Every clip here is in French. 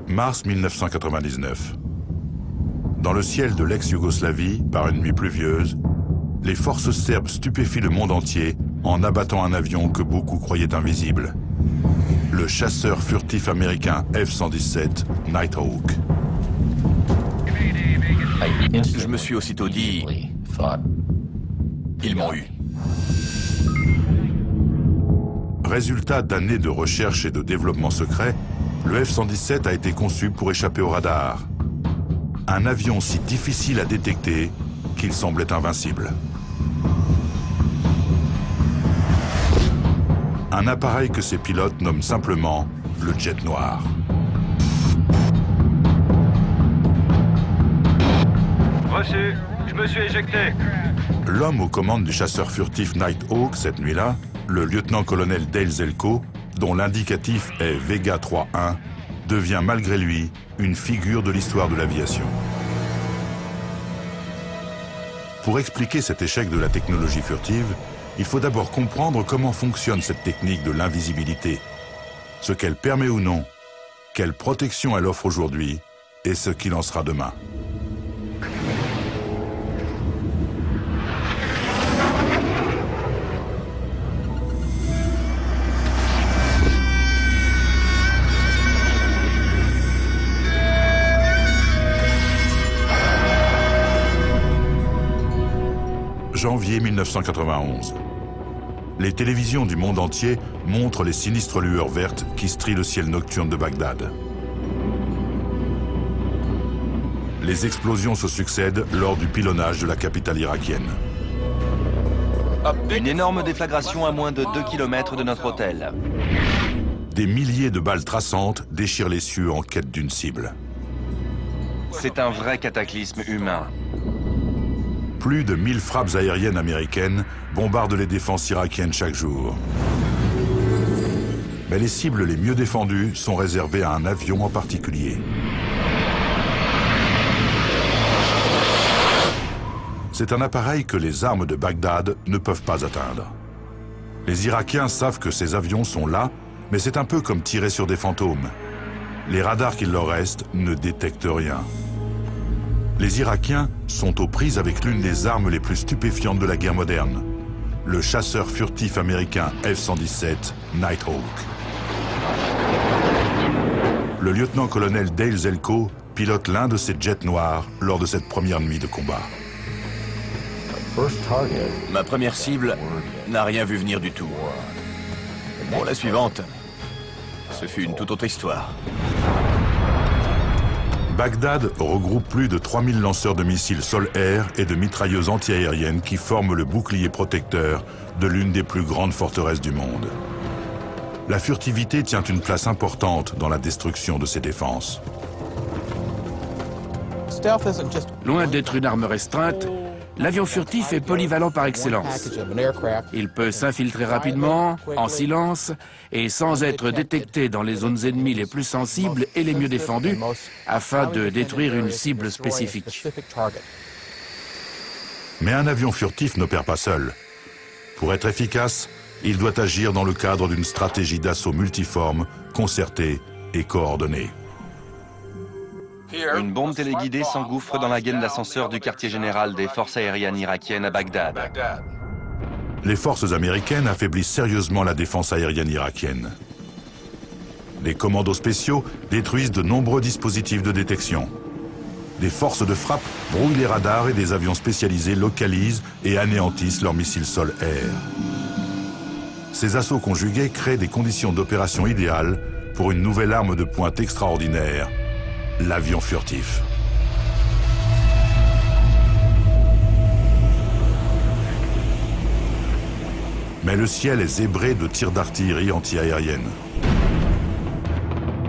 Mars 1999. Dans le ciel de l'ex-Yougoslavie, par une nuit pluvieuse, les forces serbes stupéfient le monde entier en abattant un avion que beaucoup croyaient invisible. Le chasseur furtif américain F-117 Nighthawk. Je me suis aussitôt dit, ils m'ont eu. Résultat d'années de recherche et de développement secret, le F-117 a été conçu pour échapper au radar. Un avion si difficile à détecter qu'il semblait invincible. Un appareil que ses pilotes nomment simplement le jet noir. Reçu, je me suis éjecté. L'homme aux commandes du chasseur furtif Nighthawk cette nuit-là, le lieutenant-colonel Dale Zelko, dont l'indicatif est Vega 3-1, devient malgré lui une figure de l'histoire de l'aviation. Pour expliquer cet échec de la technologie furtive, il faut d'abord comprendre comment fonctionne cette technique de l'invisibilité, ce qu'elle permet ou non, quelle protection elle offre aujourd'hui et ce qu'il en sera demain. Janvier 1991. Les télévisions du monde entier montrent les sinistres lueurs vertes qui strient le ciel nocturne de Bagdad. Les explosions se succèdent lors du pilonnage de la capitale irakienne. Une énorme déflagration à moins de 2 km de notre hôtel. Des milliers de balles traçantes déchirent les cieux en quête d'une cible. C'est un vrai cataclysme humain. Plus de 1000 frappes aériennes américaines bombardent les défenses irakiennes chaque jour. Mais les cibles les mieux défendues sont réservées à un avion en particulier. C'est un appareil que les armes de Bagdad ne peuvent pas atteindre. Les Irakiens savent que ces avions sont là, mais c'est un peu comme tirer sur des fantômes. Les radars qu'il leur reste ne détectent rien. Les Irakiens sont aux prises avec l'une des armes les plus stupéfiantes de la guerre moderne, le chasseur furtif américain F-117 Nighthawk. Le lieutenant-colonel Dale Zelko pilote l'un de ces jets noirs lors de cette première nuit de combat. Ma première cible n'a rien vu venir du tout. Pour la suivante, ce fut une toute autre histoire. Bagdad regroupe plus de 3000 lanceurs de missiles sol-air et de mitrailleuses antiaériennes qui forment le bouclier protecteur de l'une des plus grandes forteresses du monde. La furtivité tient une place importante dans la destruction de ces défenses. Loin d'être une arme restreinte, l'avion furtif est polyvalent par excellence. Il peut s'infiltrer rapidement, en silence, et sans être détecté dans les zones ennemies les plus sensibles et les mieux défendues, afin de détruire une cible spécifique. Mais un avion furtif n'opère pas seul. Pour être efficace, il doit agir dans le cadre d'une stratégie d'assaut multiforme, concertée et coordonnée. Une bombe téléguidée s'engouffre dans la gaine d'ascenseur du quartier général des forces aériennes irakiennes à Bagdad. Les forces américaines affaiblissent sérieusement la défense aérienne irakienne. Les commandos spéciaux détruisent de nombreux dispositifs de détection. Des forces de frappe brouillent les radars et des avions spécialisés localisent et anéantissent leurs missiles sol-air. Ces assauts conjugués créent des conditions d'opération idéales pour une nouvelle arme de pointe extraordinaire, l'avion furtif. Mais le ciel est zébré de tirs d'artillerie anti-aérienne.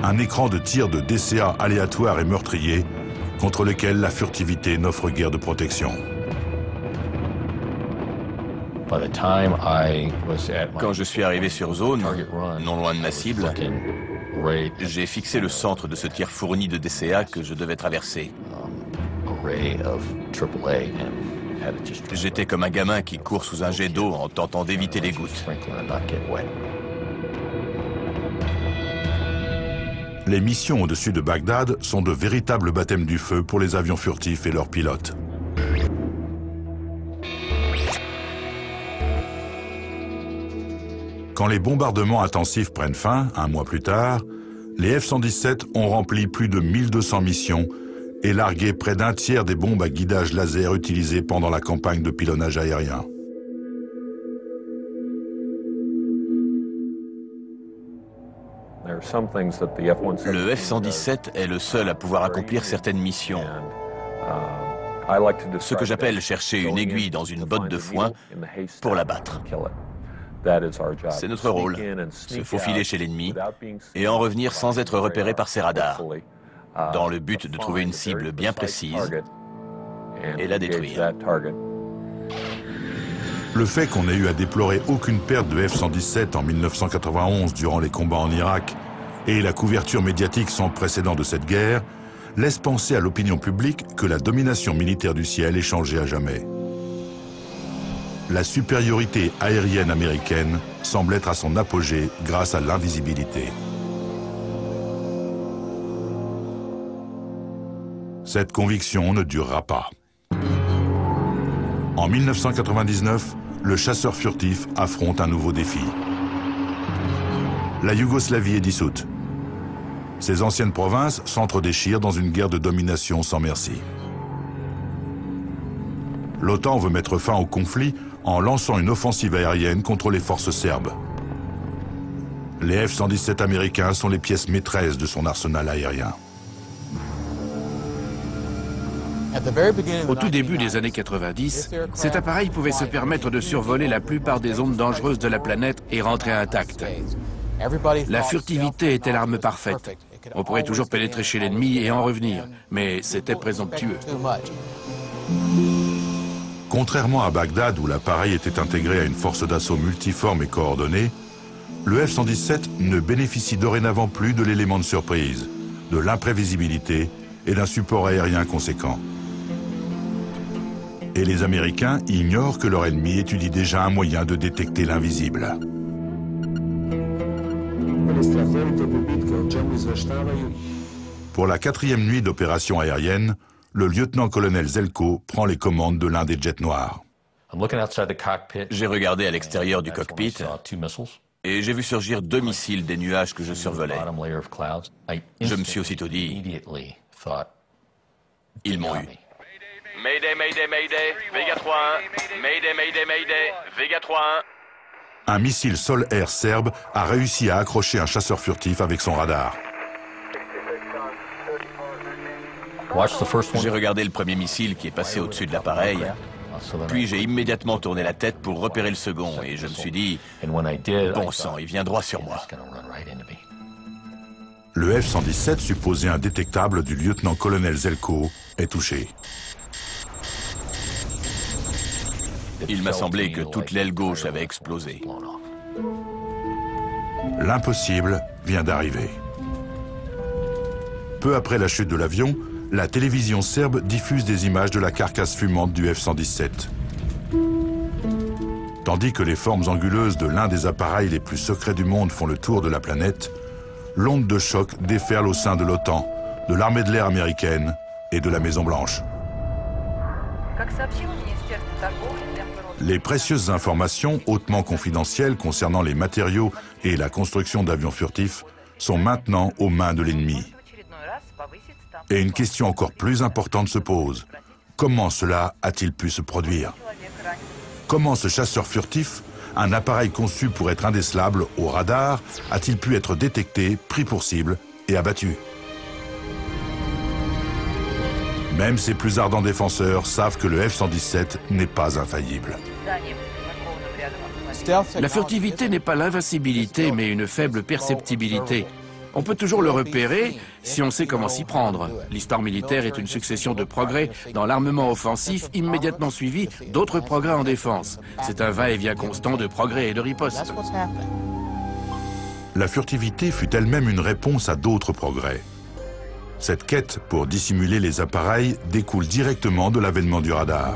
Un écran de tir de DCA aléatoire et meurtrier contre lequel la furtivité n'offre guère de protection. Quand je suis arrivé sur zone, non loin de ma cible, j'ai fixé le centre de ce tir fourni de DCA que je devais traverser. J'étais comme un gamin qui court sous un jet d'eau en tentant d'éviter les gouttes. Les missions au-dessus de Bagdad sont de véritables baptêmes du feu pour les avions furtifs et leurs pilotes. Quand les bombardements intensifs prennent fin, un mois plus tard, les F-117 ont rempli plus de 1200 missions et largué près d'un tiers des bombes à guidage laser utilisées pendant la campagne de pilonnage aérien. Le F-117 est le seul à pouvoir accomplir certaines missions. Ce que j'appelle chercher une aiguille dans une botte de foin pour la battre. C'est notre rôle, se faufiler chez l'ennemi et en revenir sans être repéré par ses radars, dans le but de trouver une cible bien précise et la détruire. Le fait qu'on ait eu à déplorer aucune perte de F-117 en 1991 durant les combats en Irak et la couverture médiatique sans précédent de cette guerre laisse penser à l'opinion publique que la domination militaire du ciel est changée à jamais. La supériorité aérienne américaine semble être à son apogée grâce à l'invisibilité. Cette conviction ne durera pas. En 1999, le chasseur furtif affronte un nouveau défi. La Yougoslavie est dissoute. Ses anciennes provinces s'entredéchirent dans une guerre de domination sans merci. L'OTAN veut mettre fin au conflit en lançant une offensive aérienne contre les forces serbes. Les F-117 américains sont les pièces maîtresses de son arsenal aérien. Au tout début des années 90, cet appareil pouvait se permettre de survoler la plupart des zones dangereuses de la planète et rentrer intact. La furtivité était l'arme parfaite. On pourrait toujours pénétrer chez l'ennemi et en revenir, mais c'était présomptueux. Contrairement à Bagdad, où l'appareil était intégré à une force d'assaut multiforme et coordonnée, le F-117 ne bénéficie dorénavant plus de l'élément de surprise, de l'imprévisibilité et d'un support aérien conséquent. Et les Américains ignorent que leur ennemi étudie déjà un moyen de détecter l'invisible. Pour la 4e nuit d'opération aérienne, le lieutenant-colonel Zelko prend les commandes de l'un des jets noirs. J'ai regardé à l'extérieur du cockpit et j'ai vu surgir 2 missiles des nuages que je survolais. Je me suis aussitôt dit, ils m'ont eu. Mayday, Mayday, Mayday, Vega 3-1. Mayday, Mayday, Mayday, Vega 3-1. Un missile sol-air serbe a réussi à accrocher un chasseur furtif avec son radar. J'ai regardé le premier missile qui est passé au-dessus de l'appareil, puis j'ai immédiatement tourné la tête pour repérer le second et je me suis dit, bon sang, il vient droit sur moi. Le F-117, supposé indétectable du lieutenant-colonel Zelko, est touché. Il m'a semblé que toute l'aile gauche avait explosé. L'impossible vient d'arriver. Peu après la chute de l'avion, la télévision serbe diffuse des images de la carcasse fumante du F-117. Tandis que les formes anguleuses de l'un des appareils les plus secrets du monde font le tour de la planète, l'onde de choc déferle au sein de l'OTAN, de l'armée de l'air américaine et de la Maison-Blanche. Les précieuses informations hautement confidentielles concernant les matériaux et la construction d'avions furtifs sont maintenant aux mains de l'ennemi. Et une question encore plus importante se pose. Comment cela a-t-il pu se produire? Comment ce chasseur furtif, un appareil conçu pour être indécelable au radar, a-t-il pu être détecté, pris pour cible et abattu? Même ses plus ardents défenseurs savent que le F-117 n'est pas infaillible. La furtivité n'est pas l'invincibilité, mais une faible perceptibilité. On peut toujours le repérer si on sait comment s'y prendre. L'histoire militaire est une succession de progrès dans l'armement offensif, immédiatement suivi d'autres progrès en défense. C'est un va-et-vient constant de progrès et de riposte. La furtivité fut elle-même une réponse à d'autres progrès. Cette quête pour dissimuler les appareils découle directement de l'avènement du radar.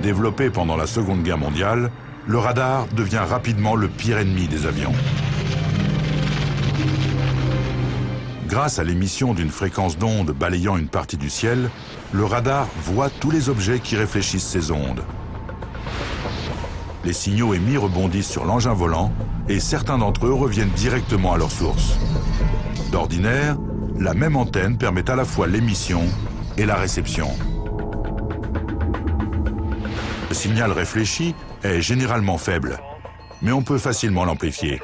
Développé pendant la Seconde Guerre mondiale, le radar devient rapidement le pire ennemi des avions. Grâce à l'émission d'une fréquence d'onde balayant une partie du ciel, le radar voit tous les objets qui réfléchissent ces ondes. Les signaux émis rebondissent sur l'engin volant et certains d'entre eux reviennent directement à leur source. D'ordinaire, la même antenne permet à la fois l'émission et la réception. Le signal réfléchi est généralement faible, mais on peut facilement l'amplifier.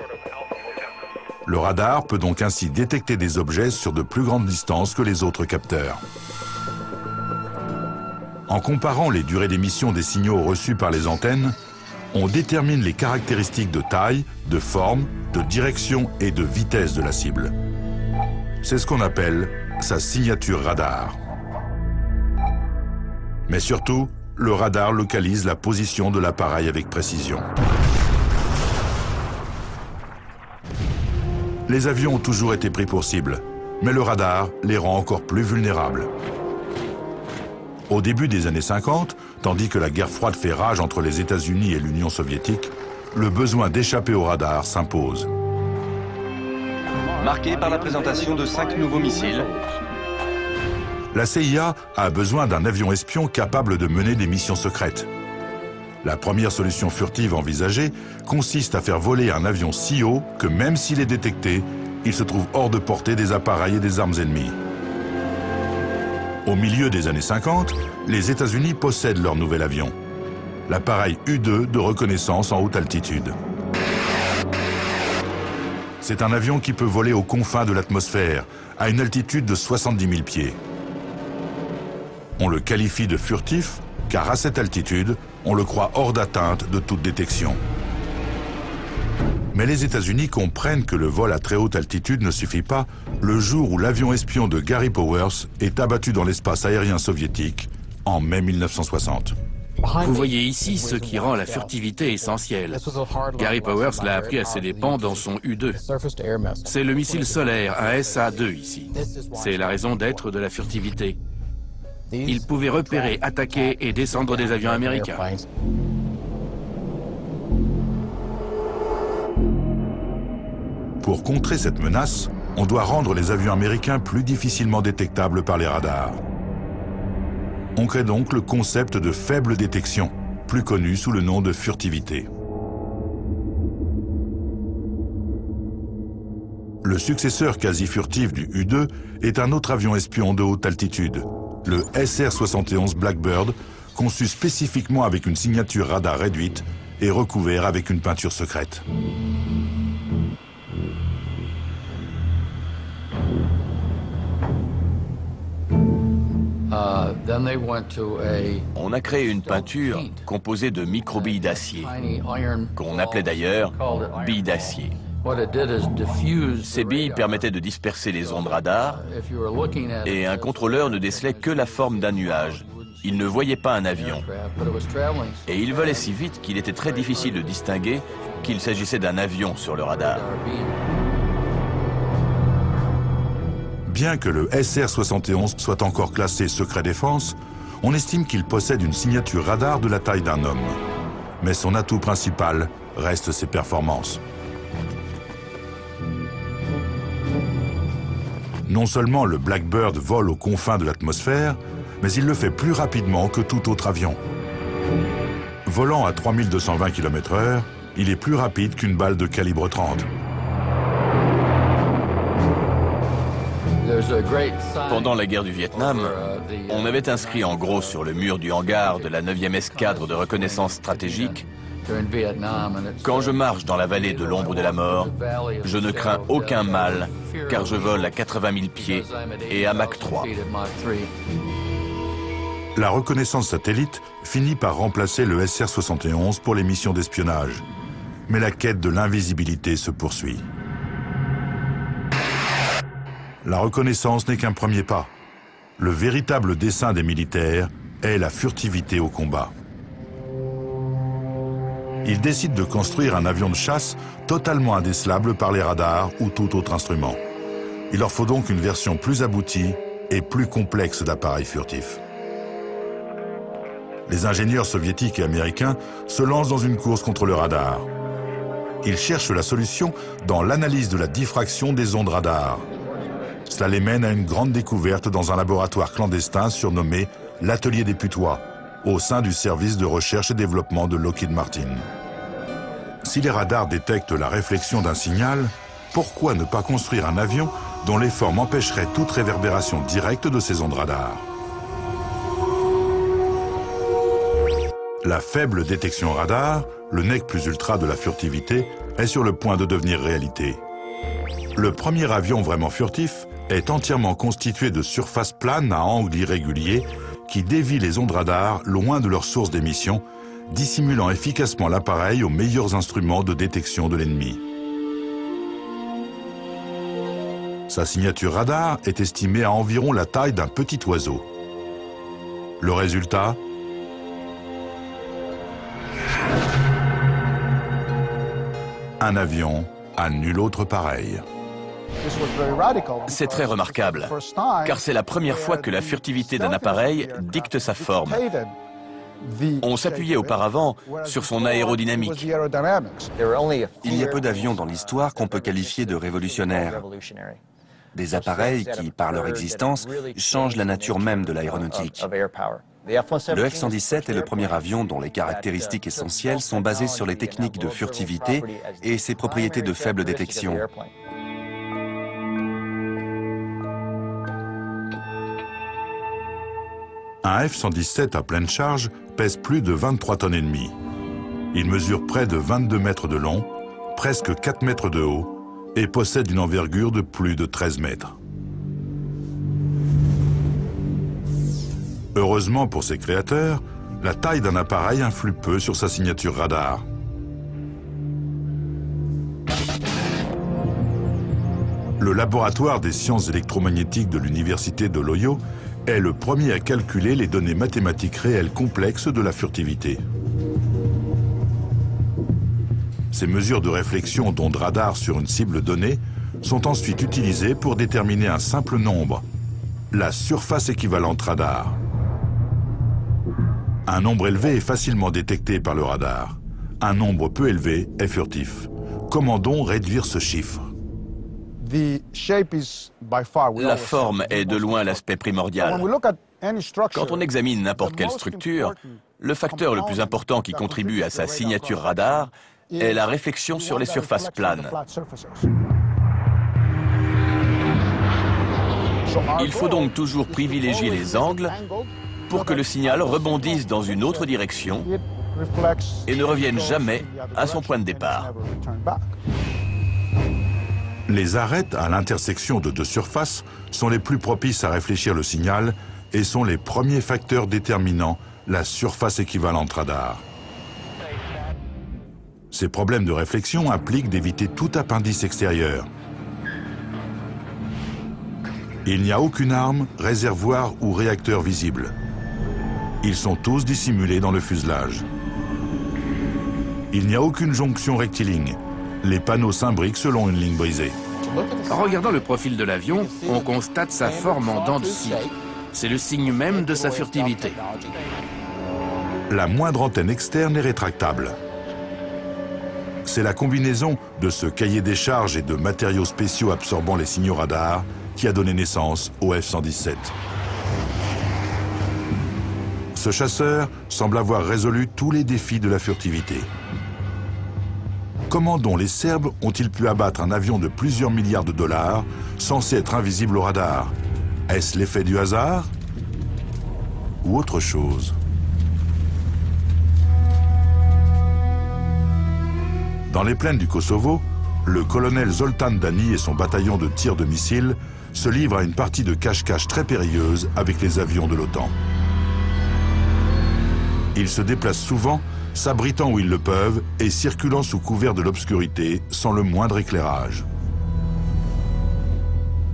Le radar peut donc ainsi détecter des objets sur de plus grandes distances que les autres capteurs. En comparant les durées d'émission des signaux reçus par les antennes, on détermine les caractéristiques de taille, de forme, de direction et de vitesse de la cible. C'est ce qu'on appelle sa signature radar. Mais surtout, le radar localise la position de l'appareil avec précision. Les avions ont toujours été pris pour cible, mais le radar les rend encore plus vulnérables. Au début des années 50, tandis que la guerre froide fait rage entre les États-Unis et l'Union soviétique, le besoin d'échapper au radar s'impose. Marqué par la présentation de 5 nouveaux missiles. La CIA a besoin d'un avion espion capable de mener des missions secrètes. La première solution furtive envisagée consiste à faire voler un avion si haut que même s'il est détecté, il se trouve hors de portée des appareils et des armes ennemies. Au milieu des années 50, les États-Unis possèdent leur nouvel avion, l'appareil U-2 de reconnaissance en haute altitude. C'est un avion qui peut voler aux confins de l'atmosphère, à une altitude de 70 000 pieds. On le qualifie de furtif, car à cette altitude, on le croit hors d'atteinte de toute détection. Mais les États-Unis comprennent que le vol à très haute altitude ne suffit pas le jour où l'avion espion de Gary Powers est abattu dans l'espace aérien soviétique en mai 1960. Vous voyez ici ce qui rend la furtivité essentielle. Gary Powers l'a appris à ses dépens dans son U-2. C'est le missile solaire, un SA-2 ici. C'est la raison d'être de la furtivité. Il pouvait repérer, attaquer et descendre des avions américains. Pour contrer cette menace, on doit rendre les avions américains plus difficilement détectables par les radars. On crée donc le concept de faible détection, plus connu sous le nom de furtivité. Le successeur quasi furtif du U-2 est un autre avion espion de haute altitude, le SR-71 Blackbird, conçu spécifiquement avec une signature radar réduite et recouvert avec une peinture secrète. On a créé une peinture composée de micro-billes d'acier, qu'on appelait d'ailleurs billes d'acier. Ces billes permettaient de disperser les ondes radar et un contrôleur ne décelait que la forme d'un nuage. Il ne voyait pas un avion. Et il volait si vite qu'il était très difficile de distinguer qu'il s'agissait d'un avion sur le radar. Bien que le SR-71 soit encore classé secret défense, on estime qu'il possède une signature radar de la taille d'un homme. Mais son atout principal reste ses performances. Non seulement le Blackbird vole aux confins de l'atmosphère, mais il le fait plus rapidement que tout autre avion. Volant à 3220 km/h, il est plus rapide qu'une balle de calibre 30. Pendant la guerre du Vietnam, on avait inscrit en gros sur le mur du hangar de la 9e escadre de reconnaissance stratégique: quand je marche dans la vallée de l'ombre de la mort, je ne crains aucun mal, car je vole à 80 000 pieds et à Mach 3. La reconnaissance satellite finit par remplacer le SR-71 pour les missions d'espionnage. Mais la quête de l'invisibilité se poursuit. La reconnaissance n'est qu'un premier pas. Le véritable dessein des militaires est la furtivité au combat. Ils décident de construire un avion de chasse totalement indécelable par les radars ou tout autre instrument. Il leur faut donc une version plus aboutie et plus complexe d'appareils furtifs. Les ingénieurs soviétiques et américains se lancent dans une course contre le radar. Ils cherchent la solution dans l'analyse de la diffraction des ondes radar. Cela les mène à une grande découverte dans un laboratoire clandestin surnommé l'Atelier des Putois, au sein du service de recherche et développement de Lockheed Martin. Si les radars détectent la réflexion d'un signal, pourquoi ne pas construire un avion dont les formes empêcheraient toute réverbération directe de ces ondes radar? La faible détection radar, le nec plus ultra de la furtivité, est sur le point de devenir réalité. Le premier avion vraiment furtif est entièrement constitué de surfaces planes à angles irréguliers qui dévient les ondes radar loin de leur source d'émission, dissimulant efficacement l'appareil aux meilleurs instruments de détection de l'ennemi. Sa signature radar est estimée à environ la taille d'un petit oiseau. Le résultat ? Un avion à nul autre pareil. C'est très remarquable, car c'est la première fois que la furtivité d'un appareil dicte sa forme. On s'appuyait auparavant sur son aérodynamique. Il y a peu d'avions dans l'histoire qu'on peut qualifier de révolutionnaires. Des appareils qui, par leur existence, changent la nature même de l'aéronautique. Le F-117 est le premier avion dont les caractéristiques essentielles sont basées sur les techniques de furtivité et ses propriétés de faible détection. Un F-117 à pleine charge pèse plus de 23 tonnes et demie. Il mesure près de 22 mètres de long, presque 4 mètres de haut et possède une envergure de plus de 13 mètres. Heureusement pour ses créateurs, la taille d'un appareil influe peu sur sa signature radar. Le laboratoire des sciences électromagnétiques de l'université de l'Ohio est le premier à calculer les données mathématiques réelles complexes de la furtivité. Ces mesures de réflexion d'ondes radar sur une cible donnée sont ensuite utilisées pour déterminer un simple nombre, la surface équivalente radar. Un nombre élevé est facilement détecté par le radar. Un nombre peu élevé est furtif. Comment donc réduire ce chiffre? La forme est de loin l'aspect primordial. Quand on examine n'importe quelle structure, le facteur le plus important qui contribue à sa signature radar est la réflexion sur les surfaces planes. Il faut donc toujours privilégier les angles pour que le signal rebondisse dans une autre direction et ne revienne jamais à son point de départ. Les arêtes à l'intersection de deux surfaces sont les plus propices à réfléchir le signal et sont les premiers facteurs déterminant la surface équivalente radar. Ces problèmes de réflexion impliquent d'éviter tout appendice extérieur. Il n'y a aucune arme, réservoir ou réacteur visible. Ils sont tous dissimulés dans le fuselage. Il n'y a aucune jonction rectiligne. Les panneaux s'imbriquent selon une ligne brisée. En regardant le profil de l'avion, on constate sa forme en dents de scie. C'est le signe même de sa furtivité. La moindre antenne externe est rétractable. C'est la combinaison de ce cahier des charges et de matériaux spéciaux absorbant les signaux radars qui a donné naissance au F-117. Ce chasseur semble avoir résolu tous les défis de la furtivité. Comment donc les Serbes ont-ils pu abattre un avion de plusieurs milliards de dollars censé être invisible au radar? Est-ce l'effet du hasard ou autre chose? Dans les plaines du Kosovo, le colonel Zoltan Dani et son bataillon de tir de missiles se livrent à une partie de cache-cache très périlleuse avec les avions de l'OTAN. Ils se déplacent souvent, s'abritant où ils le peuvent et circulant sous couvert de l'obscurité sans le moindre éclairage.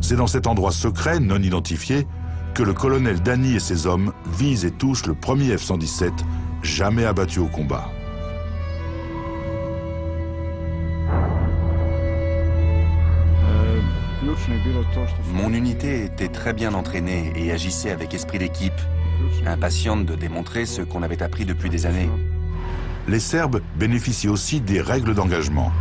C'est dans cet endroit secret, non identifié, que le colonel Dani et ses hommes visent et touchent le premier F-117 jamais abattu au combat. Mon unité était très bien entraînée et agissait avec esprit d'équipe. impatiente de démontrer ce qu'on avait appris depuis des années. Les Serbes bénéficient aussi des règles d'engagement.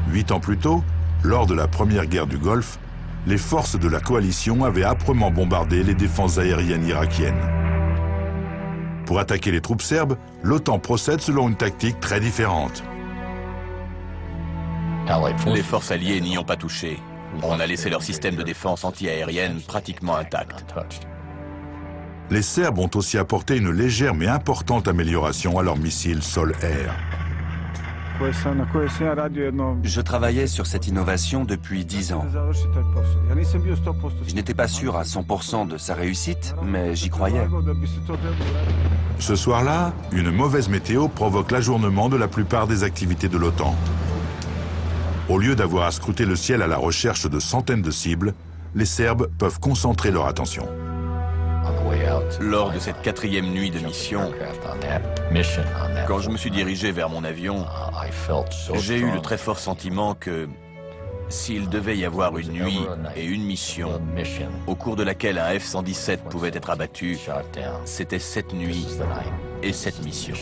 8 ans plus tôt, lors de la première guerre du Golfe, les forces de la coalition avaient âprement bombardé les défenses aériennes irakiennes. Pour attaquer les troupes serbes, l'OTAN procède selon une tactique très différente. Les forces alliées n'y ont pas touché. On a laissé leur système de défense anti-aérienne pratiquement intact. Les Serbes ont aussi apporté une légère mais importante amélioration à leurs missiles sol-air. Je travaillais sur cette innovation depuis 10 ans. Je n'étais pas sûr à 100% de sa réussite, mais j'y croyais. Ce soir-là, une mauvaise météo provoque l'ajournement de la plupart des activités de l'OTAN. Au lieu d'avoir à scruter le ciel à la recherche de centaines de cibles, les Serbes peuvent concentrer leur attention. Lors de cette 4e nuit de mission, quand je me suis dirigé vers mon avion, j'ai eu le très fort sentiment que s'il devait y avoir une nuit et une mission au cours de laquelle un F-117 pouvait être abattu, c'était cette nuit et cette mission.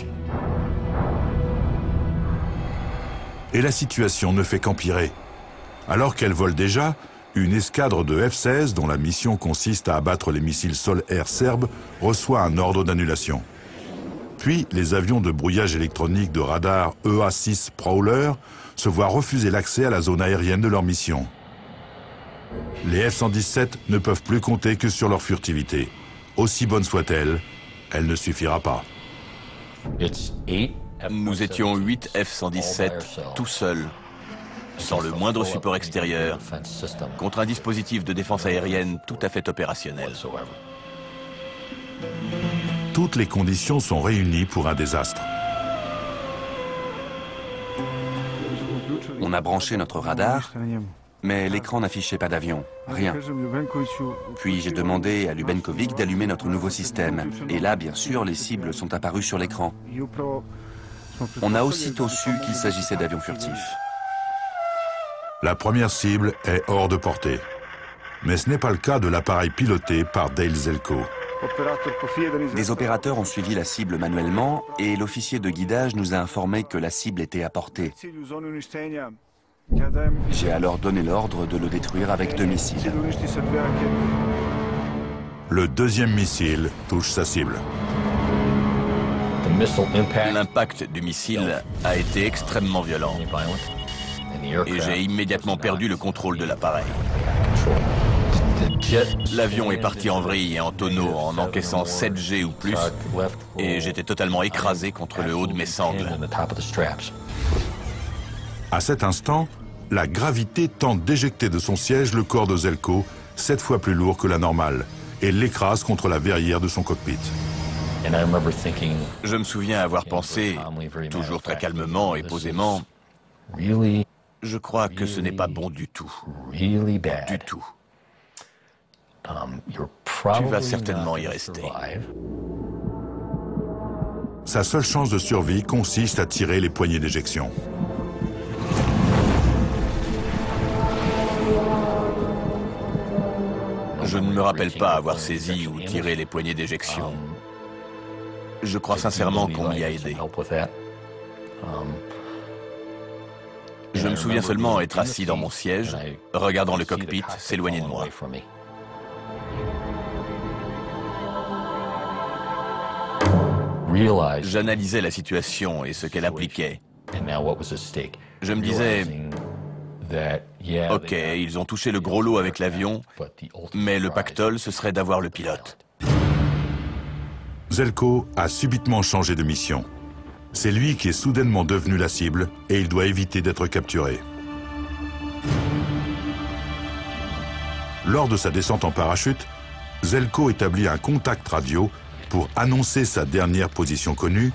Et la situation ne fait qu'empirer. Alors qu'elle vole déjà, une escadre de F-16, dont la mission consiste à abattre les missiles sol-air serbes, reçoit un ordre d'annulation. Puis, les avions de brouillage électronique de radar EA-6 Prowler se voient refuser l'accès à la zone aérienne de leur mission. Les F-117 ne peuvent plus compter que sur leur furtivité. Aussi bonne soit-elle, elle ne suffira pas. Nous étions 8 F-117 tout seuls, sans le moindre support extérieur, contre un dispositif de défense aérienne tout à fait opérationnel. Toutes les conditions sont réunies pour un désastre. On a branché notre radar, mais l'écran n'affichait pas d'avion, rien. Puis j'ai demandé à Ljubenkovic d'allumer notre nouveau système. Et là, bien sûr, les cibles sont apparues sur l'écran. On a aussitôt su qu'il s'agissait d'avions furtifs. La première cible est hors de portée. Mais ce n'est pas le cas de l'appareil piloté par Dale Zelko. Des opérateurs ont suivi la cible manuellement et l'officier de guidage nous a informé que la cible était à portée. J'ai alors donné l'ordre de le détruire avec 2 missiles. Le deuxième missile touche sa cible. L'impact du missile a été extrêmement violent et j'ai immédiatement perdu le contrôle de l'appareil. L'avion est parti en vrille et en tonneaux en encaissant 7 G ou plus et j'étais totalement écrasé contre le haut de mes sangles. À cet instant, la gravité tente d'éjecter de son siège le corps de Zelko, 7 fois plus lourd que la normale, et l'écrase contre la verrière de son cockpit. Je me souviens avoir pensé, toujours très calmement et posément, je crois que ce n'est pas bon du tout. Du tout. Tu vas certainement y rester. Sa seule chance de survie consiste à tirer les poignées d'éjection. Je ne me rappelle pas avoir saisi ou tiré les poignées d'éjection. Je crois sincèrement qu'on m'y a aidé. Je me souviens seulement être assis dans mon siège, regardant le cockpit s'éloigner de moi. J'analysais la situation et ce qu'elle impliquait. Je me disais, ok, ils ont touché le gros lot avec l'avion, mais le pactole, ce serait d'avoir le pilote. Zelko a subitement changé de mission. C'est lui qui est soudainement devenu la cible et il doit éviter d'être capturé. Lors de sa descente en parachute, Zelko établit un contact radio pour annoncer sa dernière position connue.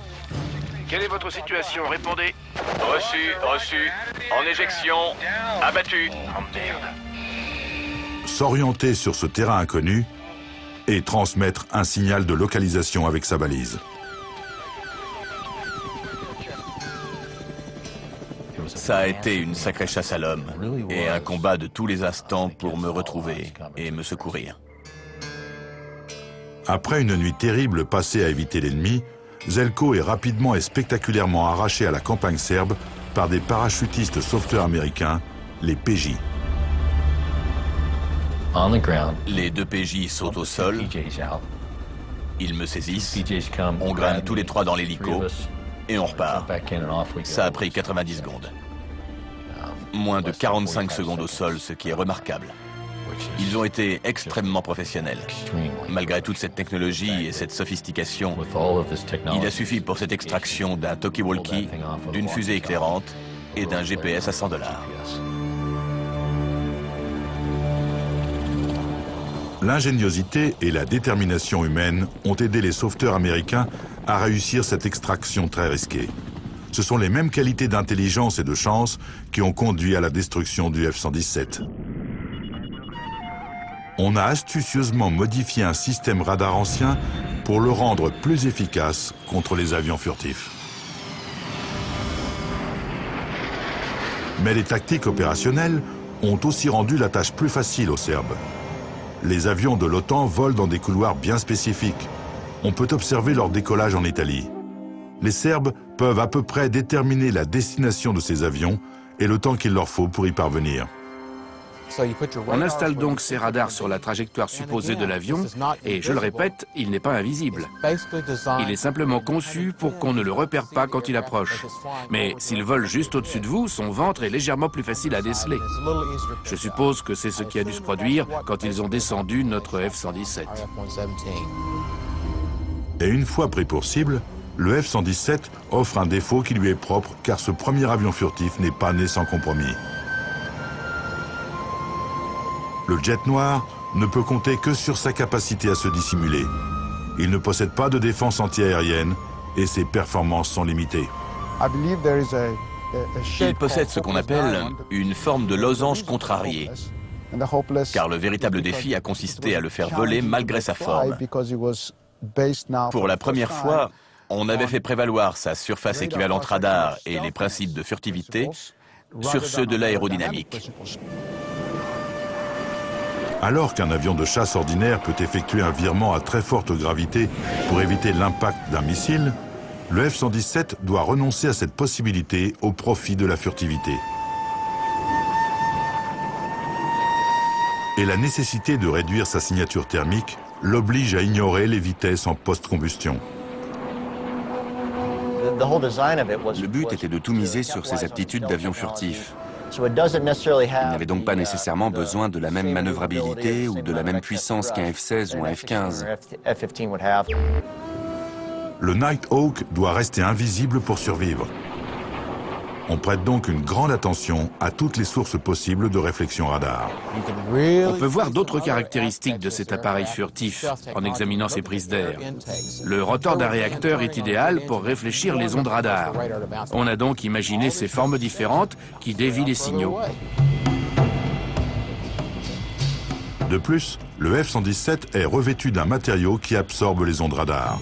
Quelle est votre situation? Répondez. Reçu, reçu. En éjection. Abattu. Oh merde. S'orienter sur ce terrain inconnu et transmettre un signal de localisation avec sa balise. Ça a été une sacrée chasse à l'homme et un combat de tous les instants pour me retrouver et me secourir. Après une nuit terrible passée à éviter l'ennemi, Željko est rapidement et spectaculairement arraché à la campagne serbe par des parachutistes sauveteurs américains, les PJ. Les 2 PJ sautent au sol, ils me saisissent, on grimpe tous les 3 dans l'hélico et on repart. Ça a pris 90 secondes. Moins de 45 secondes au sol, ce qui est remarquable. Ils ont été extrêmement professionnels. Malgré toute cette technologie et cette sophistication, il a suffi pour cette extraction d'un talkie-walkie, d'une fusée éclairante et d'un GPS à $100. L'ingéniosité et la détermination humaine ont aidé les sauveteurs américains à réussir cette extraction très risquée. Ce sont les mêmes qualités d'intelligence et de chance qui ont conduit à la destruction du F-117. On a astucieusement modifié un système radar ancien pour le rendre plus efficace contre les avions furtifs. Mais les tactiques opérationnelles ont aussi rendu la tâche plus facile aux Serbes. Les avions de l'OTAN volent dans des couloirs bien spécifiques. On peut observer leur décollage en Italie. Les Serbes peuvent à peu près déterminer la destination de ces avions et le temps qu'il leur faut pour y parvenir. On installe donc ces radars sur la trajectoire supposée de l'avion et, je le répète, il n'est pas invisible. Il est simplement conçu pour qu'on ne le repère pas quand il approche. Mais s'il vole juste au-dessus de vous, son ventre est légèrement plus facile à déceler. Je suppose que c'est ce qui a dû se produire quand ils ont descendu notre F-117. Et une fois pris pour cible, le F-117 offre un défaut qui lui est propre car ce premier avion furtif n'est pas né sans compromis. Le jet noir ne peut compter que sur sa capacité à se dissimuler. Il ne possède pas de défense antiaérienne et ses performances sont limitées. Il possède ce qu'on appelle une forme de losange contrariée, car le véritable défi a consisté à le faire voler malgré sa forme. Pour la première fois, on avait fait prévaloir sa surface équivalente radar et les principes de furtivité sur ceux de l'aérodynamique. Alors qu'un avion de chasse ordinaire peut effectuer un virement à très forte gravité pour éviter l'impact d'un missile, le F-117 doit renoncer à cette possibilité au profit de la furtivité. Et la nécessité de réduire sa signature thermique l'oblige à ignorer les vitesses en post-combustion. Le but était de tout miser sur ses aptitudes d'avion furtif. Il n'avait donc pas nécessairement besoin de la même manœuvrabilité ou de la même puissance qu'un F-16 ou un F-15. Le Nighthawk doit rester invisible pour survivre. On prête donc une grande attention à toutes les sources possibles de réflexion radar. On peut voir d'autres caractéristiques de cet appareil furtif en examinant ses prises d'air. Le rotor d'un réacteur est idéal pour réfléchir les ondes radar. On a donc imaginé ces formes différentes qui dévient les signaux. De plus, le F-117 est revêtu d'un matériau qui absorbe les ondes radar.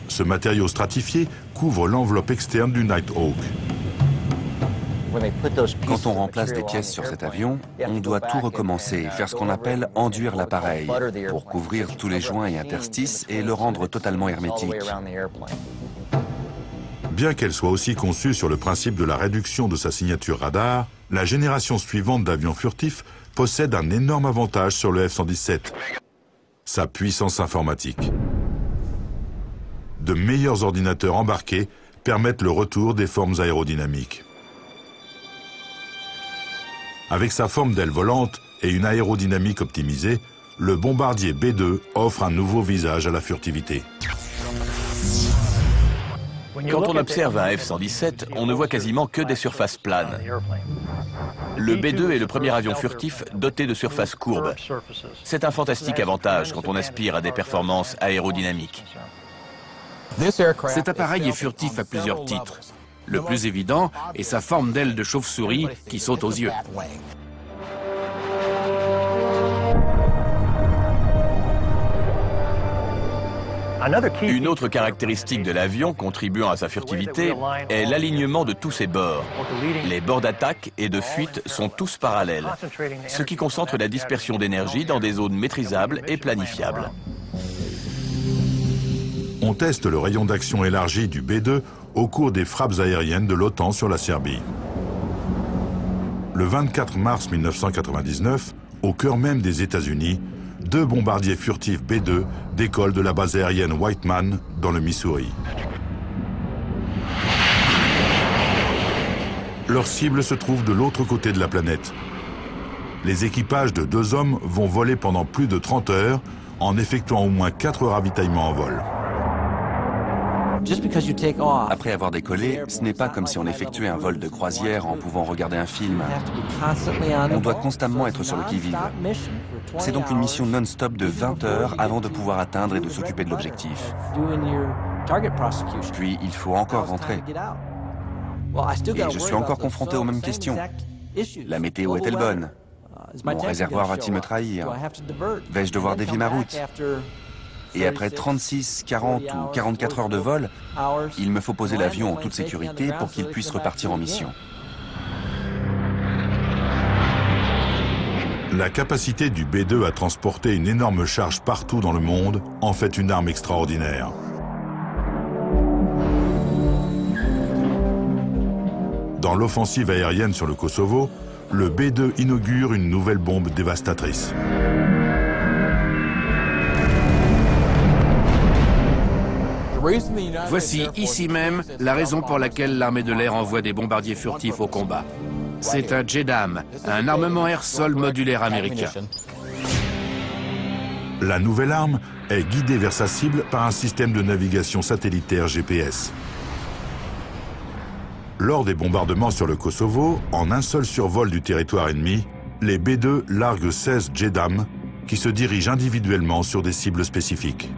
Ce matériau stratifié couvre l'enveloppe externe du Nighthawk. Quand on remplace des pièces sur cet avion, on doit tout recommencer, faire ce qu'on appelle enduire l'appareil, pour couvrir tous les joints et interstices et le rendre totalement hermétique. Bien qu'elle soit aussi conçue sur le principe de la réduction de sa signature radar, la génération suivante d'avions furtifs possède un énorme avantage sur le F-117, sa puissance informatique. De meilleurs ordinateurs embarqués permettent le retour des formes aérodynamiques. Avec sa forme d'aile volante et une aérodynamique optimisée, le bombardier B-2 offre un nouveau visage à la furtivité. Quand on observe un F-117, on ne voit quasiment que des surfaces planes. Le B-2 est le premier avion furtif doté de surfaces courbes. C'est un fantastique avantage quand on aspire à des performances aérodynamiques. Cet appareil est furtif à plusieurs titres. Le plus évident est sa forme d'aile de chauve-souris qui saute aux yeux. Une autre caractéristique de l'avion contribuant à sa furtivité est l'alignement de tous ses bords. Les bords d'attaque et de fuite sont tous parallèles, ce qui concentre la dispersion d'énergie dans des zones maîtrisables et planifiables. On teste le rayon d'action élargi du B-2 au cours des frappes aériennes de l'OTAN sur la Serbie. Le 24 mars 1999, au cœur même des États-Unis, 2 bombardiers furtifs B-2 décollent de la base aérienne Whiteman dans le Missouri. Leur cible se trouve de l'autre côté de la planète. Les équipages de 2 hommes vont voler pendant plus de 30 heures en effectuant au moins 4 ravitaillements en vol. Après avoir décollé, ce n'est pas comme si on effectuait un vol de croisière en pouvant regarder un film. On doit constamment être sur le qui-vive. C'est donc une mission non-stop de 20 heures avant de pouvoir atteindre et de s'occuper de l'objectif. Puis il faut encore rentrer. Et je suis encore confronté aux mêmes questions. La météo est-elle bonne? Mon réservoir va-t-il me trahir? Vais-je devoir dévier ma route? Et après 36, 40 ou 44 heures de vol, il me faut poser l'avion en toute sécurité pour qu'il puisse repartir en mission. La capacité du B-2 à transporter une énorme charge partout dans le monde en fait une arme extraordinaire. Dans l'offensive aérienne sur le Kosovo, le B-2 inaugure une nouvelle bombe dévastatrice. Voici ici même la raison pour laquelle l'armée de l'air envoie des bombardiers furtifs au combat. C'est un JDAM, un armement air-sol modulaire américain. La nouvelle arme est guidée vers sa cible par un système de navigation satellitaire GPS. Lors des bombardements sur le Kosovo, en un seul survol du territoire ennemi, les B-2 larguent 16 JDAM qui se dirigent individuellement sur des cibles spécifiques.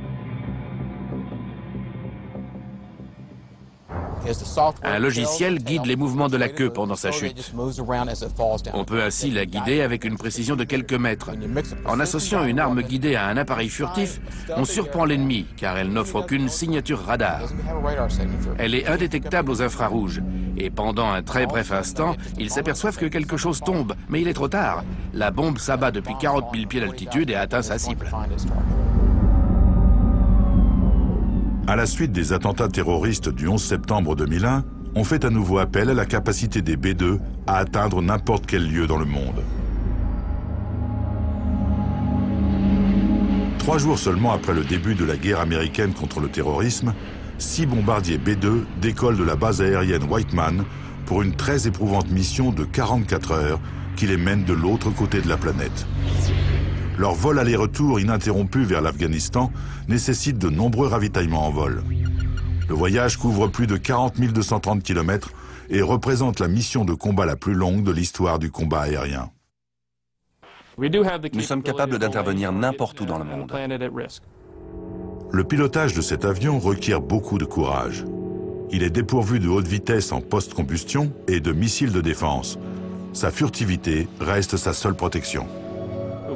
Un logiciel guide les mouvements de la queue pendant sa chute. On peut ainsi la guider avec une précision de quelques mètres. En associant une arme guidée à un appareil furtif, on surprend l'ennemi car elle n'offre aucune signature radar. Elle est indétectable aux infrarouges. Et pendant un très bref instant, ils s'aperçoivent que quelque chose tombe, mais il est trop tard. La bombe s'abat depuis 40 000 pieds d'altitude et atteint sa cible. À la suite des attentats terroristes du 11 septembre 2001, on fait à nouveau appel à la capacité des B-2 à atteindre n'importe quel lieu dans le monde. 3 jours seulement après le début de la guerre américaine contre le terrorisme, 6 bombardiers B-2 décollent de la base aérienne Whiteman pour une très éprouvante mission de 44 heures qui les mène de l'autre côté de la planète. Leur vol aller-retour ininterrompu vers l'Afghanistan nécessite de nombreux ravitaillements en vol. Le voyage couvre plus de 40 230 km et représente la mission de combat la plus longue de l'histoire du combat aérien. Nous sommes capables d'intervenir n'importe où dans le monde. Le pilotage de cet avion requiert beaucoup de courage. Il est dépourvu de haute vitesse en post-combustion et de missiles de défense. Sa furtivité reste sa seule protection.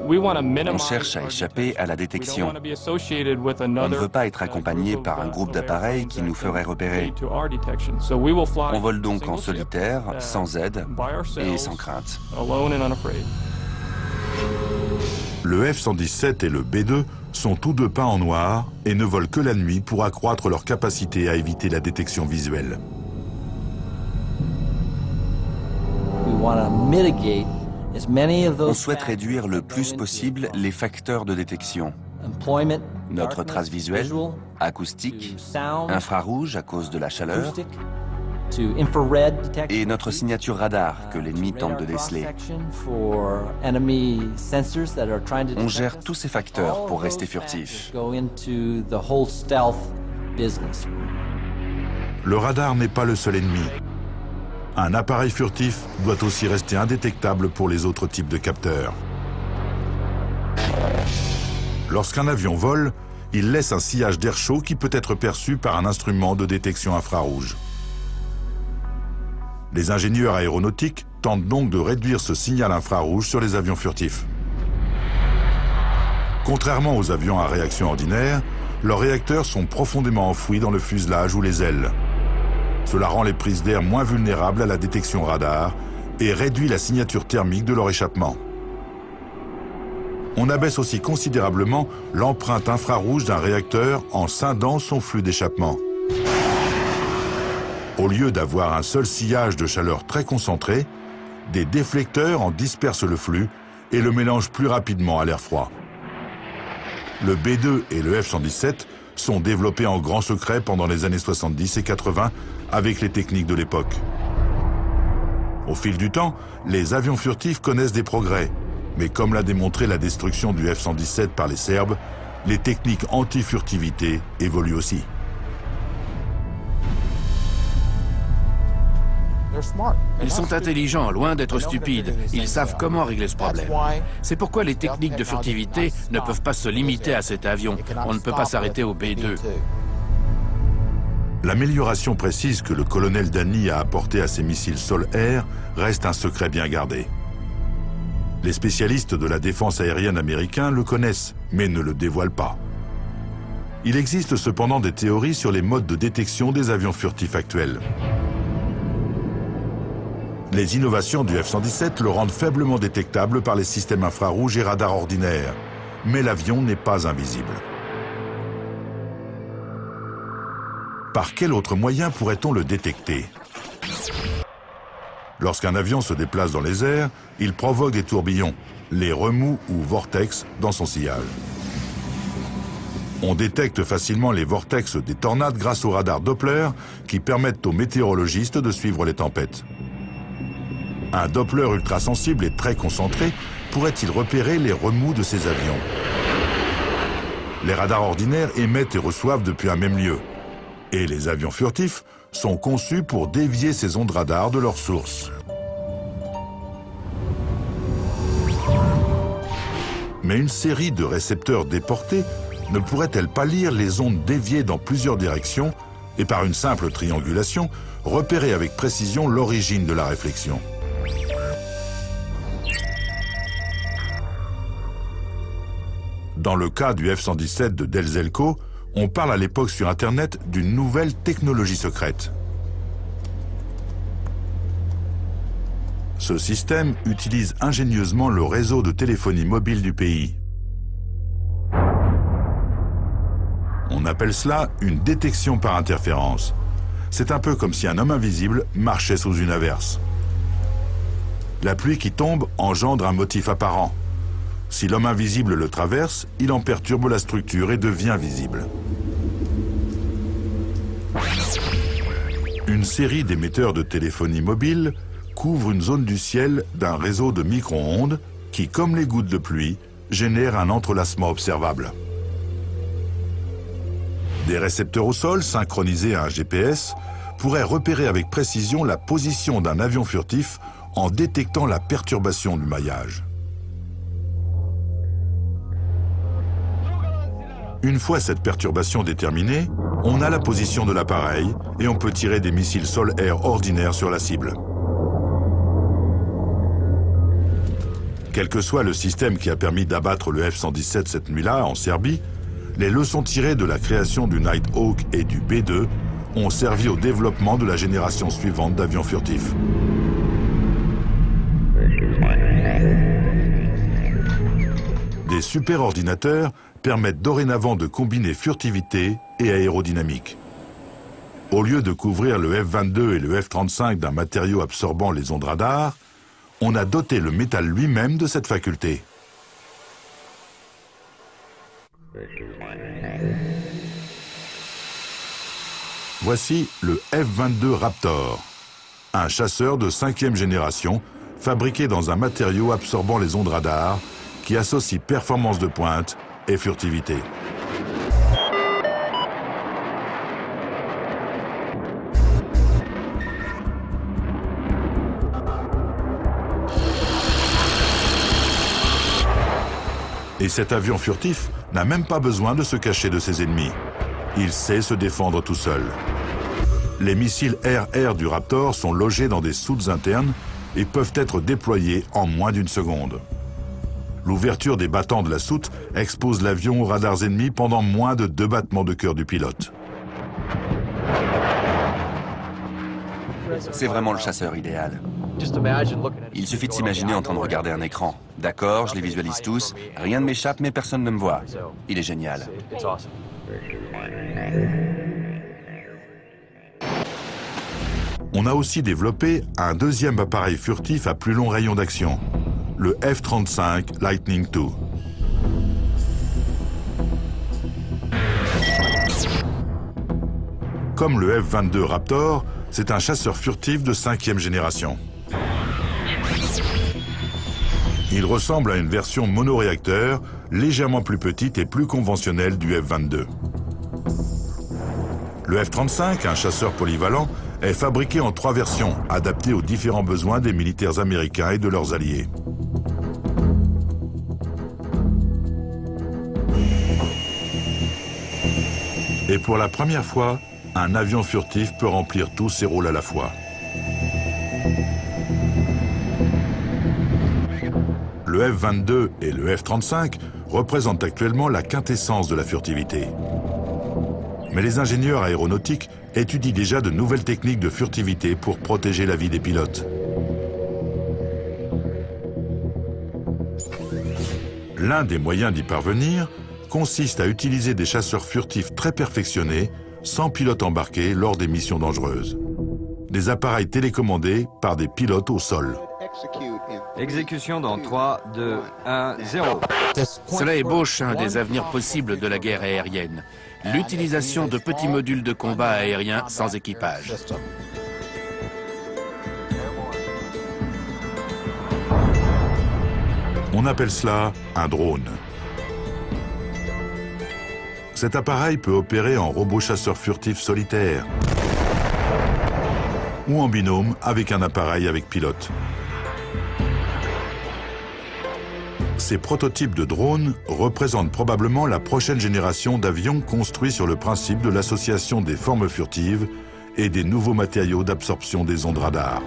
On cherche à échapper à la détection. On ne veut pas être accompagné par un groupe d'appareils qui nous ferait repérer. On vole donc en solitaire, sans aide et sans crainte. Le F-117 et le B-2 sont tous deux peints en noir et ne volent que la nuit pour accroître leur capacité à éviter la détection visuelle. On souhaite réduire le plus possible les facteurs de détection. Notre trace visuelle, acoustique, infrarouge à cause de la chaleur, et notre signature radar que l'ennemi tente de déceler. On gère tous ces facteurs pour rester furtif. Le radar n'est pas le seul ennemi. Un appareil furtif doit aussi rester indétectable pour les autres types de capteurs. Lorsqu'un avion vole, il laisse un sillage d'air chaud qui peut être perçu par un instrument de détection infrarouge. Les ingénieurs aéronautiques tentent donc de réduire ce signal infrarouge sur les avions furtifs. Contrairement aux avions à réaction ordinaire, leurs réacteurs sont profondément enfouis dans le fuselage ou les ailes. Cela rend les prises d'air moins vulnérables à la détection radar et réduit la signature thermique de leur échappement. On abaisse aussi considérablement l'empreinte infrarouge d'un réacteur en scindant son flux d'échappement. Au lieu d'avoir un seul sillage de chaleur très concentré, des déflecteurs en dispersent le flux et le mélangent plus rapidement à l'air froid. Le B-2 et le F-117 sont développés en grand secret pendant les années 70 et 80 avec les techniques de l'époque. Au fil du temps, les avions furtifs connaissent des progrès, mais comme l'a démontré la destruction du F-117 par les Serbes, les techniques anti-furtivité évoluent aussi. Ils sont intelligents, loin d'être stupides. Ils savent comment régler ce problème. C'est pourquoi les techniques de furtivité ne peuvent pas se limiter à cet avion. On ne peut pas s'arrêter au B-2. L'amélioration précise que le colonel Danny a apportée à ses missiles sol-air reste un secret bien gardé. Les spécialistes de la défense aérienne américains le connaissent, mais ne le dévoilent pas. Il existe cependant des théories sur les modes de détection des avions furtifs actuels. Les innovations du F-117 le rendent faiblement détectable par les systèmes infrarouges et radars ordinaires, mais l'avion n'est pas invisible. Par quel autre moyen pourrait-on le détecter? Lorsqu'un avion se déplace dans les airs, il provoque des tourbillons, les remous ou vortex dans son sillage. On détecte facilement les vortex des tornades grâce aux radars Doppler qui permettent aux météorologistes de suivre les tempêtes. Un Doppler ultrasensible et très concentré pourrait-il repérer les remous de ces avions? Les radars ordinaires émettent et reçoivent depuis un même lieu. Et les avions furtifs sont conçus pour dévier ces ondes radar de leur source. Mais une série de récepteurs déportés ne pourrait-elle pas lire les ondes déviées dans plusieurs directions et par une simple triangulation, repérer avec précision l'origine de la réflexion? Dans le cas du F-117 de Del Zelko, on parle à l'époque sur Internet d'une nouvelle technologie secrète. Ce système utilise ingénieusement le réseau de téléphonie mobile du pays. On appelle cela une détection par interférence. C'est un peu comme si un homme invisible marchait sous une averse. La pluie qui tombe engendre un motif apparent. Si l'homme invisible le traverse, il en perturbe la structure et devient visible. Une série d'émetteurs de téléphonie mobile couvre une zone du ciel d'un réseau de micro-ondes qui, comme les gouttes de pluie, génèrent un entrelacement observable. Des récepteurs au sol, synchronisés à un GPS, pourraient repérer avec précision la position d'un avion furtif en détectant la perturbation du maillage. Une fois cette perturbation déterminée, on a la position de l'appareil et on peut tirer des missiles sol-air ordinaires sur la cible. Quel que soit le système qui a permis d'abattre le F-117 cette nuit-là en Serbie, les leçons tirées de la création du Nighthawk et du B-2 ont servi au développement de la génération suivante d'avions furtifs. Des superordinateurs permettent dorénavant de combiner furtivité et aérodynamique. Au lieu de couvrir le F-22 et le F-35 d'un matériau absorbant les ondes radar, on a doté le métal lui-même de cette faculté. Voici le F-22 Raptor, un chasseur de 5e génération fabriqué dans un matériau absorbant les ondes radar qui associe performance de pointe et furtivité. Et cet avion furtif n'a même pas besoin de se cacher de ses ennemis. Il sait se défendre tout seul. Les missiles air-air du Raptor sont logés dans des soutes internes et peuvent être déployés en moins d'une seconde. L'ouverture des battants de la soute expose l'avion aux radars ennemis pendant moins de 2 battements de cœur du pilote. C'est vraiment le chasseur idéal. Il suffit de s'imaginer en train de regarder un écran. D'accord, je les visualise tous, rien ne m'échappe mais personne ne me voit. Il est génial. On a aussi développé un deuxième appareil furtif à plus long rayon d'action, le F-35 Lightning II. Comme le F-22 Raptor, c'est un chasseur furtif de 5e génération. Il ressemble à une version monoréacteur, légèrement plus petite et plus conventionnelle du F-22. Le F-35, un chasseur polyvalent, est fabriqué en 3 versions, adaptées aux différents besoins des militaires américains et de leurs alliés. Et pour la première fois, un avion furtif peut remplir tous ses rôles à la fois. Le F-22 et le F-35 représentent actuellement la quintessence de la furtivité. Mais les ingénieurs aéronautiques étudient déjà de nouvelles techniques de furtivité pour protéger la vie des pilotes. L'un des moyens d'y parvenir consiste à utiliser des chasseurs furtifs très perfectionnés, sans pilote embarqué lors des missions dangereuses. Des appareils télécommandés par des pilotes au sol. Exécution dans 3, 2, 1, 0. Cela ébauche un des avenirs possibles de la guerre aérienne. L'utilisation de petits modules de combat aériens sans équipage. On appelle cela un drone. Cet appareil peut opérer en robot chasseur furtif solitaire ou en binôme avec un appareil avec pilote. Ces prototypes de drones représentent probablement la prochaine génération d'avions construits sur le principe de l'association des formes furtives et des nouveaux matériaux d'absorption des ondes radar.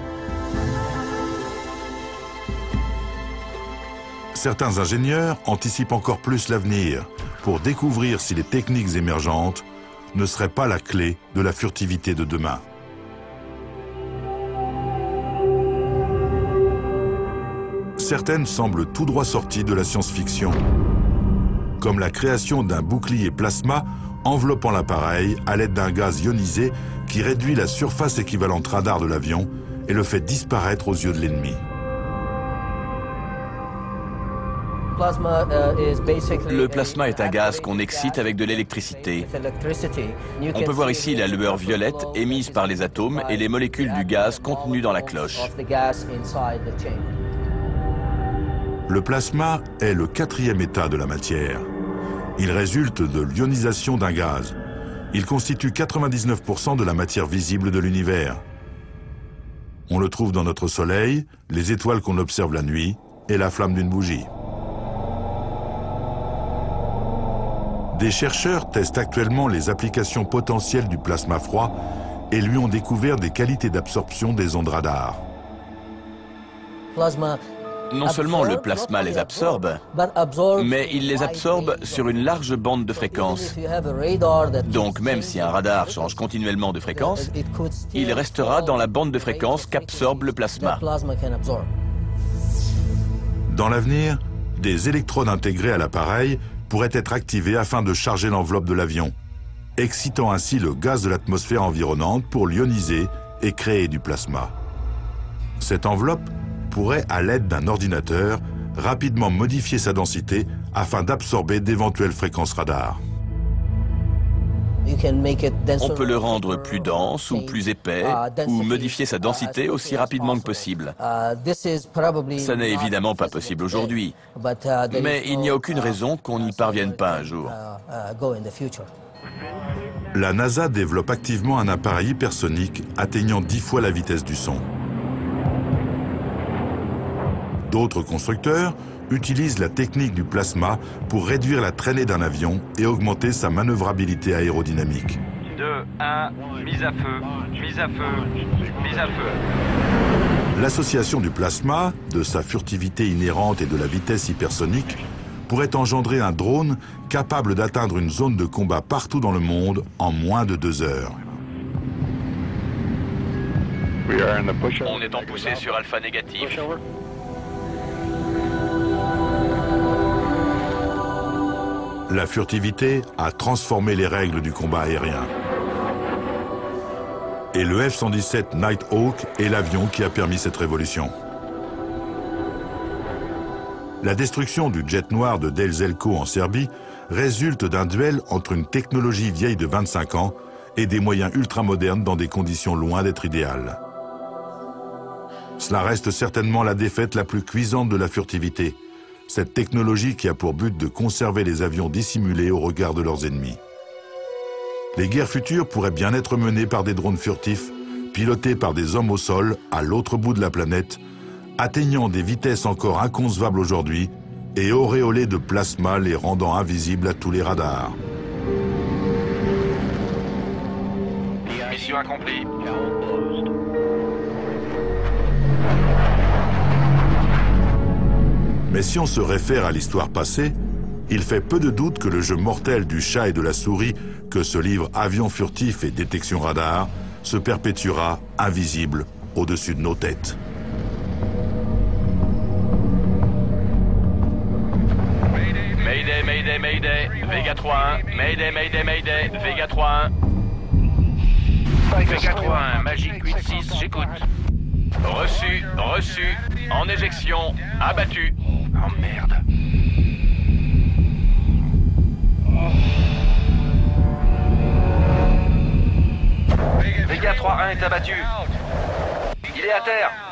Certains ingénieurs anticipent encore plus l'avenir pour découvrir si les techniques émergentes ne seraient pas la clé de la furtivité de demain. Certaines semblent tout droit sorties de la science-fiction, comme la création d'un bouclier plasma enveloppant l'appareil à l'aide d'un gaz ionisé qui réduit la surface équivalente radar de l'avion et le fait disparaître aux yeux de l'ennemi. Le plasma est un gaz qu'on excite avec de l'électricité. On peut voir ici la lueur violette émise par les atomes et les molécules du gaz contenues dans la cloche. Le plasma est le 4e état de la matière. Il résulte de l'ionisation d'un gaz. Il constitue 99% de la matière visible de l'univers. On le trouve dans notre Soleil, les étoiles qu'on observe la nuit et la flamme d'une bougie. Des chercheurs testent actuellement les applications potentielles du plasma froid et lui ont découvert des qualités d'absorption des ondes radar. Non seulement le plasma les absorbe, mais il les absorbe sur une large bande de fréquence. Donc même si un radar change continuellement de fréquence, il restera dans la bande de fréquence qu'absorbe le plasma. Dans l'avenir, des électrodes intégrées à l'appareil pourraient être activées afin de charger l'enveloppe de l'avion, excitant ainsi le gaz de l'atmosphère environnante pour l'ioniser et créer du plasma. Cette enveloppe pourrait, à l'aide d'un ordinateur, rapidement modifier sa densité afin d'absorber d'éventuelles fréquences radar. On peut le rendre plus dense ou plus épais, ou modifier sa densité aussi rapidement que possible. Ça n'est évidemment pas possible aujourd'hui, mais il n'y a aucune raison qu'on n'y parvienne pas un jour. La NASA développe activement un appareil hypersonique atteignant 10 fois la vitesse du son. D'autres constructeurs utilisent la technique du plasma pour réduire la traînée d'un avion et augmenter sa manœuvrabilité L'association du plasma, de sa furtivité inhérente et de la vitesse hypersonique, pourrait engendrer un drone capable d'atteindre une zone de combat partout dans le monde en moins de 2 heures. On est en poussée sur alpha négatif. La furtivité a transformé les règles du combat aérien. Et le F-117 Nighthawk est l'avion qui a permis cette révolution. La destruction du jet noir de Del Zelko en Serbie résulte d'un duel entre une technologie vieille de 25 ans et des moyens ultramodernes dans des conditions loin d'être idéales. Cela reste certainement la défaite la plus cuisante de la furtivité, cette technologie qui a pour but de conserver les avions dissimulés au regard de leurs ennemis. Les guerres futures pourraient bien être menées par des drones furtifs, pilotés par des hommes au sol, à l'autre bout de la planète, atteignant des vitesses encore inconcevables aujourd'hui et auréolés de plasma les rendant invisibles à tous les radars. Mission accomplie. Mais si on se réfère à l'histoire passée, il fait peu de doute que le jeu mortel du chat et de la souris que ce livre Avions furtifs et détection radar se perpétuera invisible au-dessus de nos têtes. Mayday, Mayday, Mayday, Vega 3-1. Mayday, Mayday, Mayday, Vega 3-1. Vega 3-1, Magic 8-6, j'écoute. Reçu, reçu, en éjection, abattu. Oh merde. Vega 3-1 est abattu. Il est à terre.